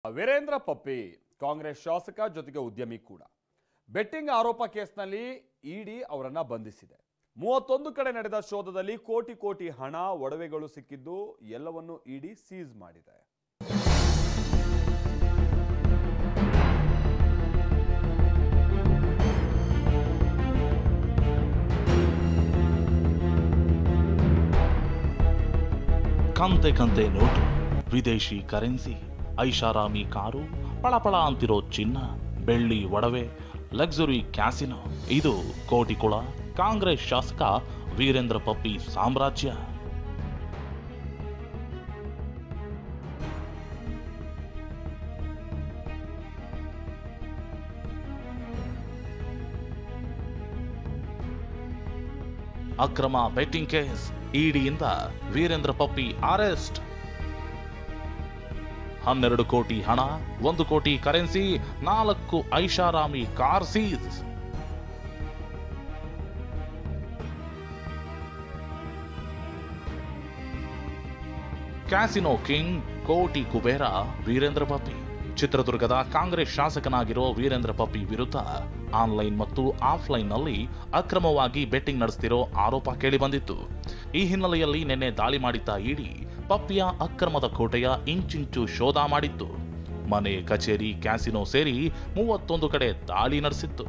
ವೀರೇಂದ್ರ ಪಪ್ಪಿ ಕಾಂಗ್ರೆಸ್ ಶಾಸಕ ಜೊತೆಗೆ ಉದ್ಯಮಿ ಕೂಡ ಬೆಟ್ಟಿಂಗ್ ಆರೋಪ ಕೇಸ್ನಲ್ಲಿ ಇಡಿ ಅವರನ್ನ ಬಂಧಿಸಿದೆ. 31 ಕಡೆ ನಡೆದ ಶೋಧದಲ್ಲಿ ಕೋಟಿ ಕೋಟಿ ಹಣ ಒಡವೆಗಳು ಸಿಕ್ಕಿದ್ದು ಎಲ್ಲವನ್ನು ಇಡಿ ಸೀಸ್ ಮಾಡಿದೆ. ಕಂತೆ ಕಂತೆ ನೋಟು, ವಿದೇಶಿ ಕರೆನ್ಸಿ, ಐಷಾರಾಮಿ ಕಾರು, ಪಳಪಳ ಅಂತಿರೋ ಚಿನ್ನ, ಬೆಳ್ಳಿ ಒಡವೆ, ಲಕ್ಸುರಿ ಕ್ಯಾಸಿನೋ, ಇದು ಕೋಟಿಕುಳ ಕಾಂಗ್ರೆಸ್ ಶಾಸಕ ವೀರೇಂದ್ರ ಪಪ್ಪಿ ಸಾಮ್ರಾಜ್ಯ. ಅಕ್ರಮ ಬೆಟ್ಟಿಂಗ್ ಕೇಸ್, ಇಡಿಯಿಂದ ವೀರೇಂದ್ರ ಪಪ್ಪಿ ಅರೆಸ್ಟ್. 12 ಕೋಟಿ ಹಣ, 1 ಕೋಟಿ ಕರೆನ್ಸಿ, 4 ಐಷಾರಾಮಿ ಕಾರ್ ಸೀಸ್. ಕ್ಯಾಸಿನೋ ಕಿಂಗ್, ಕೋಟಿ ಕುಬೇರ ವೀರೇಂದ್ರ ಪಪ್ಪಿ. ಚಿತ್ರದುರ್ಗದ ಕಾಂಗ್ರೆಸ್ ಶಾಸಕನಾಗಿರೋ ವೀರೇಂದ್ರ ಪಪ್ಪಿ ವಿರುದ್ಧ ಆನ್ಲೈನ್ ಮತ್ತು ಆಫ್ಲೈನ್ನಲ್ಲಿ ಅಕ್ರಮವಾಗಿ ಬೆಟ್ಟಿಂಗ್ ನಡೆಸುತ್ತಿರೋ ಆರೋಪ ಕೇಳಿಬಂದಿತ್ತು. ಈ ಹಿನ್ನೆಲೆಯಲ್ಲಿ ನಿನ್ನೆ ದಾಳಿ ಮಾಡಿದ್ದ ಇಡಿ ಪಪ್ಪಿಯ ಅಕ್ರಮದ ಕೋಟೆಯ ಇಂಚಿಂಚು ಶೋಧ ಮಾಡಿತ್ತು. ಮನೆ, ಕಚೇರಿ, ಕ್ಯಾಸಿನೋ ಸೇರಿ 31 ಕಡೆ ದಾಳಿ ನಡೆಸಿತ್ತು.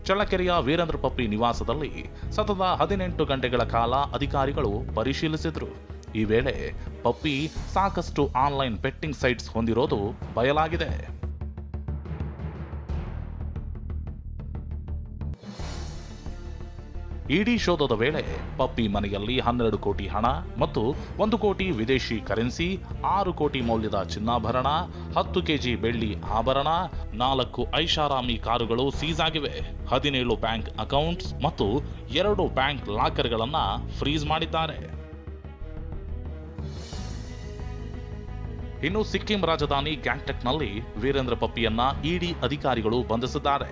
ಚಳ್ಳಕೆರೆಯ ವೀರೇಂದ್ರ ಪಪ್ಪಿ ನಿವಾಸದಲ್ಲಿ ಸತತ 18 ಗಂಟೆಗಳ ಕಾಲ ಅಧಿಕಾರಿಗಳು ಪರಿಶೀಲಿಸಿದ್ರು. ಈ ವೇಳೆ ಪಪ್ಪಿ ಸಾಕಷ್ಟು ಆನ್ಲೈನ್ ಬೆಟ್ಟಿಂಗ್ ಸೈಟ್ಸ್ ಹೊಂದಿರೋದು ಬಯಲಾಗಿದೆ. ಇಡಿ ಶೋಧದ ವೇಳೆ ಪಪ್ಪಿ ಮನೆಯಲ್ಲಿ 12 ಕೋಟಿ ಹಣ ಮತ್ತು 1 ಕೋಟಿ ವಿದೇಶಿ ಕರೆನ್ಸಿ, 6 ಕೋಟಿ ಮೌಲ್ಯದ ಚಿನ್ನಾಭರಣ, 10 ಕೆಜಿ ಬೆಳ್ಳಿ ಆಭರಣ, 4 ಐಷಾರಾಮಿ ಕಾರುಗಳು ಸೀಸ್ ಆಗಿವೆ. 17 ಬ್ಯಾಂಕ್ ಅಕೌಂಟ್ಸ್ ಮತ್ತು 2 ಬ್ಯಾಂಕ್ ಲಾಕರ್ಗಳನ್ನು ಫ್ರೀಸ್ ಮಾಡಿದ್ದಾರೆ. ಇನ್ನು ಸಿಕ್ಕಿಂ ರಾಜಧಾನಿ ಗ್ಯಾಂಗ್ಟಕ್ನಲ್ಲಿ ವೀರೇಂದ್ರ ಪಪ್ಪಿಯನ್ನ ಇಡಿ ಅಧಿಕಾರಿಗಳು ಬಂಧಿಸಿದ್ದಾರೆ.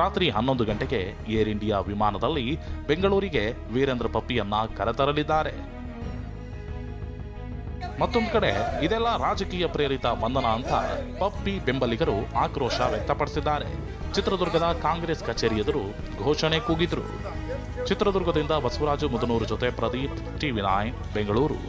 ರಾತ್ರಿ 11 ಗಂಟೆಗೆ ಏರ್ ಇಂಡಿಯಾ ವಿಮಾನದಲ್ಲಿ ಬೆಂಗಳೂರಿಗೆ ವೀರೇಂದ್ರ ಪಪ್ಪಿಯನ್ನ ಕರೆತರಲಿದ್ದಾರೆ. ಮತ್ತೊಂದು ಕಡೆ ಇದೆಲ್ಲ ರಾಜಕೀಯ ಪ್ರೇರಿತ ಬಂಧನ ಅಂತ ಪಪ್ಪಿ ಬೆಂಬಲಿಗರು ಆಕ್ರೋಶ ವ್ಯಕ್ತಪಡಿಸಿದ್ದಾರೆ. ಚಿತ್ರದುರ್ಗದ ಕಾಂಗ್ರೆಸ್ ಕಚೇರಿ ಎದುರು ಘೋಷಣೆ ಕೂಗಿದ್ರು. ಚಿತ್ರದುರ್ಗದಿಂದ ಬಸವರಾಜು ಮುದನೂರು ಜೊತೆ ಪ್ರದೀಪ್, ಟಿವಿ9 ಬೆಂಗಳೂರು.